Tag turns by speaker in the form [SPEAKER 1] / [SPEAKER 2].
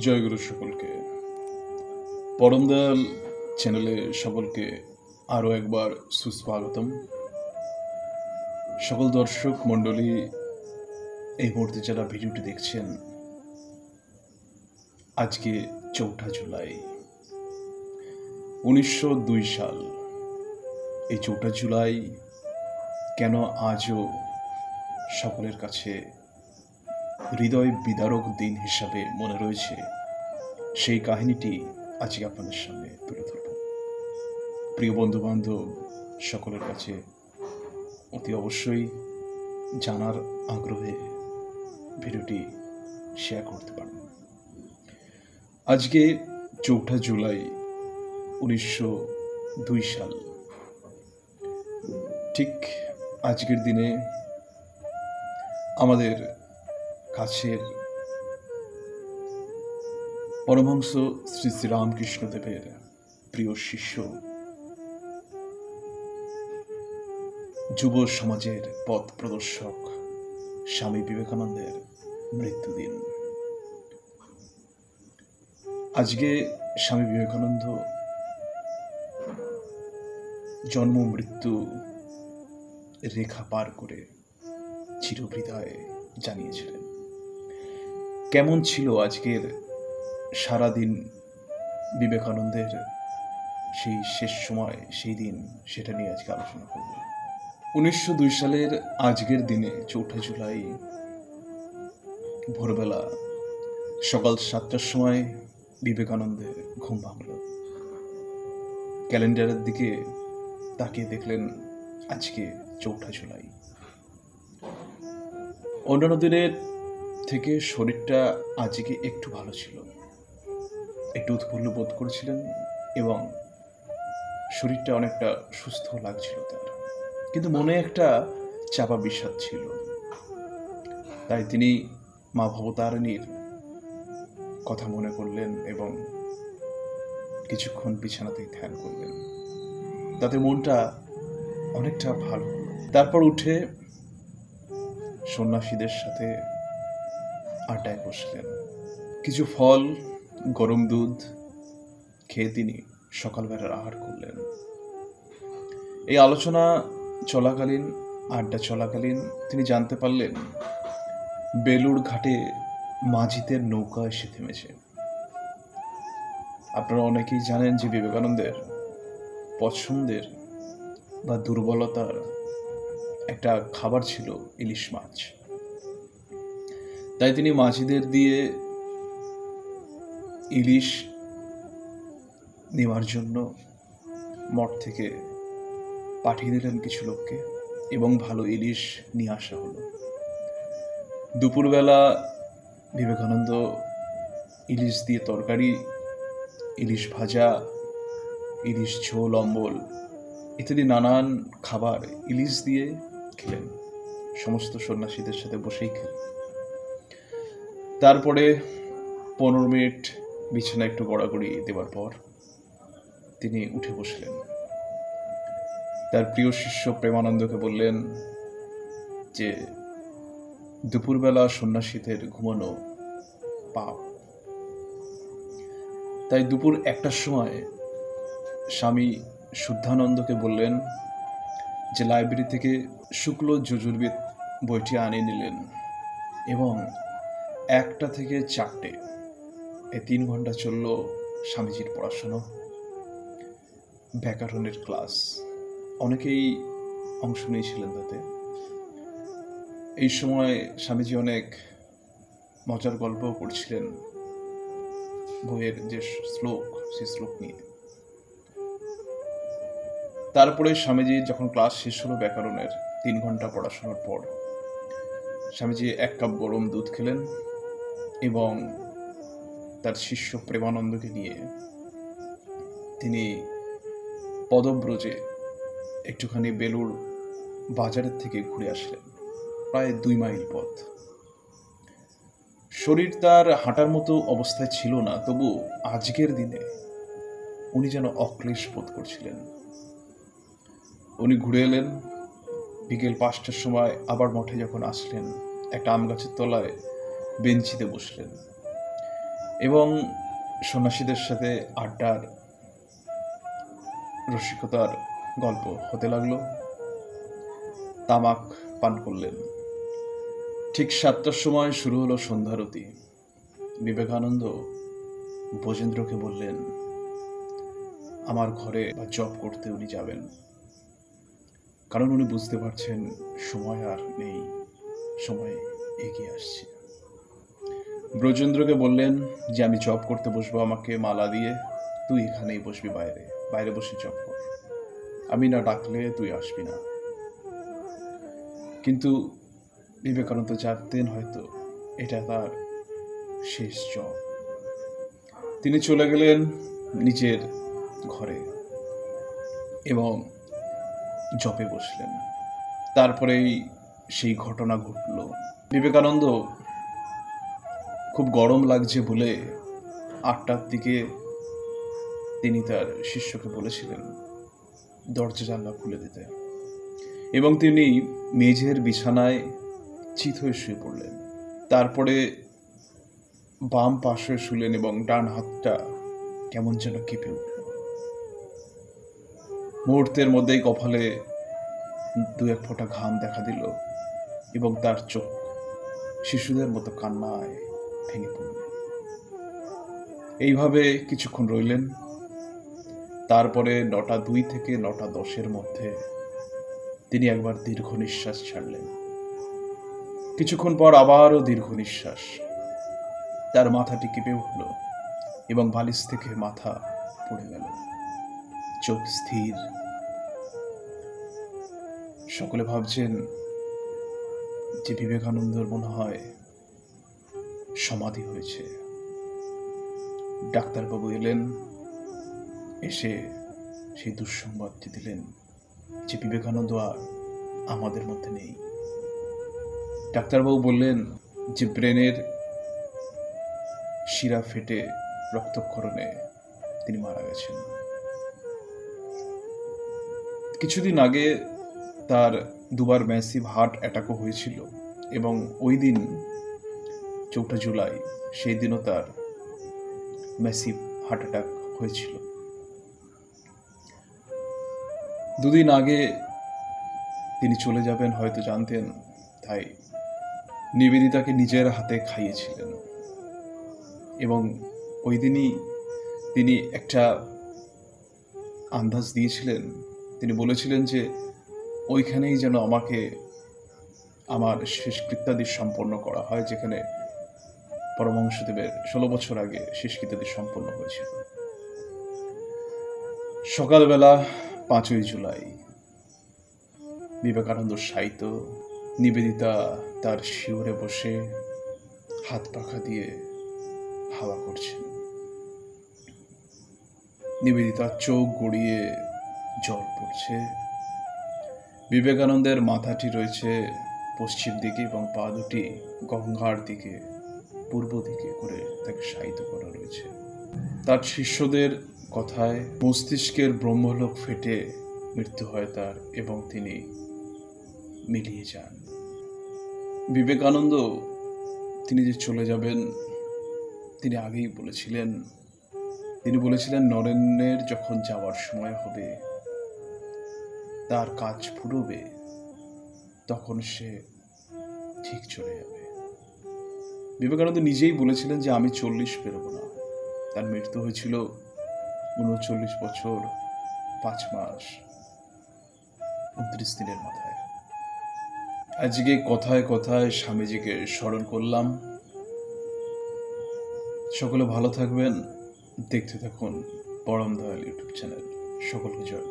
[SPEAKER 1] জয়গুরু সকলকে, পরমদয়াল চ্যানেলে সকলকে আরও একবার সুস্বাগতম। সকল দর্শক মণ্ডলী এই মুহূর্তে যারা ভিডিওটি দেখছেন, আজকে ৪ঠা জুলাই ১৯০২ সাল। এই ৪ঠা জুলাই কেন আজও সকলের কাছে হৃদয় বিদারক দিন হিসাবে মনে রয়েছে, সেই কাহিনীটি আজকে আপনাদের সামনে তুলে ধরব। প্রিয় বন্ধুবান্ধব সকলের কাছে অতি অবশ্যই জানার আগ্রহে ভিডিওটি শেয়ার করতে পারেন। আজকে ৪ঠা জুলাই ১৯০২ সাল। ঠিক আজকের দিনে আমাদের কাছের পরমহংস শ্রী শ্রী রামকৃষ্ণদেবের প্রিয় শিষ্য, যুব সমাজের পথ প্রদর্শক স্বামী বিবেকানন্দের মৃত্যুদিন। আজকে স্বামী বিবেকানন্দ জন্ম মৃত্যু রেখা পার করে চিরবিদায় জানিয়েছিলেন। কেমন ছিল আজকের সারাদিন বিবেকানন্দের সেই শেষ সময়, সেই দিন, সেটা নিয়ে আজকে আলোচনা করব। ১৯০২ সালের আজকের দিনে ৪ঠা জুলাই ভোরবেলা সকাল ৭টার সময় বিবেকানন্দের ঘুম ভাঙল। ক্যালেন্ডারের দিকে তাকিয়ে দেখলেন আজকে ৪ঠা জুলাই। অন্যান্য দিনের থেকে শরীরটা আজকে একটু ভালো ছিল, একটু উৎফুল্ল বোধ করেছিলেন এবং শরীরটা অনেকটা সুস্থ লাগছিল তার, কিন্তু মনে একটা চাপা বিষাদ ছিল। তাই তিনি মা ভবতারিণীর কথা মনে করলেন এবং কিছুক্ষণ বিছানাতেই ধ্যান করলেন। তাতে মনটা অনেকটা ভালো হলো। তারপর উঠে সন্ন্যাসীদের সাথে আড্ডায় বসলেন। কিছু ফল, গরম দুধ খেয়ে তিনি সকালবেলার আহার করলেন। এই আলোচনা চলাকালীন, আড্ডা চলাকালীন তিনি জানতে পারলেন বেলুড় ঘাটে মাঝিদের নৌকা এসে থেমেছে। আপনারা অনেকেই জানেন যে বিবেকানন্দের পছন্দের বা দুর্বলতার একটা খাবার ছিল ইলিশ মাছ। তাই তিনি মাঝিদের দিয়ে ইলিশ নেওয়ার জন্য মঠ থেকে পাঠিয়ে দিলেন কিছু লোককে এবং ভালো ইলিশ নিয়ে আসা হলো। দুপুরবেলা বিবেকানন্দ ইলিশ দিয়ে তরকারি, ইলিশ ভাজা, ইলিশ ঝোল, অম্বল ইত্যাদি নানান খাবার ইলিশ দিয়ে খেলেন। সমস্ত সন্ন্যাসীদের সাথে বসেই খেলেন। তারপরে 15 মিনিট বিছানা একটু গড়াগড়ি দেওয়ার পর তিনি উঠে বসলেন। তার প্রিয় শিষ্য প্রেমানন্দকে বললেন যে দুপুরবেলা সন্ন্যাসীদের ঘুমানো পাপ। তাই দুপুর 1টার সময় স্বামী শুদ্ধানন্দকে বললেন যে লাইব্রেরি থেকে শুক্ল যজুর্বেদ বইটি আনিয়ে নিলেন এবং 1টা থেকে 4টে এই 3 ঘন্টা চলল স্বামীজির পড়াশোনা, ব্যাকরণের ক্লাস। অনেকেই অংশ নিয়েছিলেন তাতে। এই সময় স্বামীজি অনেক মজার গল্পও করছিলেন বইয়ের যে শ্লোক, সেই শ্লোক নিয়ে। তারপরে স্বামীজি যখন ক্লাস শেষ হলো ব্যাকরণের 3 ঘন্টা পড়াশোনার পর, স্বামীজি 1 কাপ গরম দুধ খেলেন এবং তার শিষ্য প্রেমানন্দকে নিয়ে তিনি পদব্রজে একটুখানি বেলুড় বাজারের থেকে ঘুরে আসলেন। প্রায় 2 মাইল পথ। শরীর তার হাঁটার মতো অবস্থায় ছিল না, তবু আজকের দিনে উনি যেন অক্লেশ বোধ করছিলেন। উনি ঘুরে এলেন। বিকেল 5টার সময় আবার মঠে যখন আসলেন, একটা আম গাছের তলায় বেঞ্চিতে বসলেন। এবং সন্ন্যাসীদের সাথে আড্ডার রসিকতার গল্প হতে লাগলো। তামাক পান করলেন। ঠিক 7টার সময় শুরু হলো সন্ধ্যারতি। বিবেকানন্দ ব্রজেন্দ্রকে বললেন আমার ঘরে বা জব করতে উনি যাবেন, কারণ উনি বুঝতে পারছেন সময় আর নেই, সময় এগিয়ে আসছে। ব্রজেন্দ্রকে বললেন যে আমি জব করতে বসবো, আমাকে মালা দিয়ে তুই এখানেই বসবি, বাইরে বসে জব কর, আমি না ডাকলে তুই আসবি না। কিন্তু বিবেকানন্দ জানতেন হয়তো এটা তার শেষ জব। তিনি চলে গেলেন নিজের ঘরে এবং জবে বসলেন। তারপরেই সেই ঘটনা ঘটল। বিবেকানন্দ খুব গরম লাগছে বলে 8টার দিকে তিনি তার শিষ্যকে বলেছিলেন দরজা জানলা খুলে দিতে, এবং তিনি মেঝের বিছানায় চিত হয়ে শুয়ে পড়লেন। তারপরে বাম পাশে শুলেন এবং ডান হাতটা কেমন যেন কেঁপে উঠল। মুহূর্তের মধ্যেই কপালে 2-1 ফোঁটা ঘাম দেখা দিল এবং তার চোখ শিশুদের মতো কান্নায় ভেঙে পড়ল। এইভাবে কিছুক্ষণ রইলেন। তারপরে 9:02 থেকে 9:10 মধ্যে তিনি একবার দীর্ঘ নিঃশ্বাস ছাড়লেন। কিছুক্ষণ পর আবারও দীর্ঘ নিঃশ্বাস। তার মাথাটি কেঁপে উঠল এবং বালিশ থেকে মাথা পড়ে গেল। চোখ স্থির। সকলে ভাবছেন যে বিবেকানন্দর মনে হয় সমাধি হয়েছে। ডাক্তারবাবু এলেন, এসে সেই দুঃসংবাদটি দিলেন যে বিবেকানন্দ আর আমাদের মধ্যে নেই। ডাক্তারবাবু বললেন যে ব্রেনের শিরা ফেটে রক্তক্ষরণে তিনি মারা গেছেন। কিছুদিন আগে তার 2বার ম্যাসিভ হার্ট অ্যাটাকও হয়েছিল এবং ওই দিন 4 জুলাই সেই দিনও তার ম্যাসিভ হার্ট অ্যাটাক হয়েছিল। 2 দিন আগে তিনি চলে যাবেন হয়তো জানতেন, তাই নিবেদিতাকে নিজের হাতে খাইয়েছিলেন এবং ওই দিনই তিনি একটা আন্দাজ দিয়েছিলেন। তিনি বলেছিলেন যে ওইখানেই যেন আমাকে আমার শেষকৃত্যাদি সম্পন্ন করা হয়, যেখানে পরমহংসদেবের 16 বছর আগে শেষকৃত্যাদি সম্পন্ন হয়েছিল। সকালবেলা 5ই জুলাই বিবেকানন্দ শায়িত, নিবেদিতা তার শিয়রে বসে হাত পাখা দিয়ে হাওয়া করছেন। নিবেদিতার চোখ গড়িয়ে জল পড়ছে। বিবেকানন্দের মাথাটি রয়েছে পশ্চিম দিকে এবং পা দুটি গঙ্গার দিকে পূর্ব দিকে করে তাকে শায়িত করা রয়েছে। তার শিষ্যদের কথায় মস্তিষ্কের ব্রহ্মলোক ফেটে মৃত্যু হয় তার এবং তিনি মিলিয়ে যান। বিবেকানন্দ তিনি যে চলে যাবেন তিনি আগেই বলেছিলেন। তিনি বলেছিলেন নরেনের যখন যাওয়ার সময় হবে, তার কাজ ফুরবে, তখন সে ঠিক চলে যাবে। বিবেকানন্দ নিজেই বলেছিলেন যে আমি 40 পেরোবো না। তার মৃত্যু হয়েছিল 39 বছর 5 মাস 29 দিনের মাথায়। আজকে কথায় কথায় স্বামীজিকে স্মরণ করলাম। সকলে ভালো থাকবেন। দেখতে থাকুন পরম দয়াল ইউটিউব চ্যানেল। সকলকে জয়।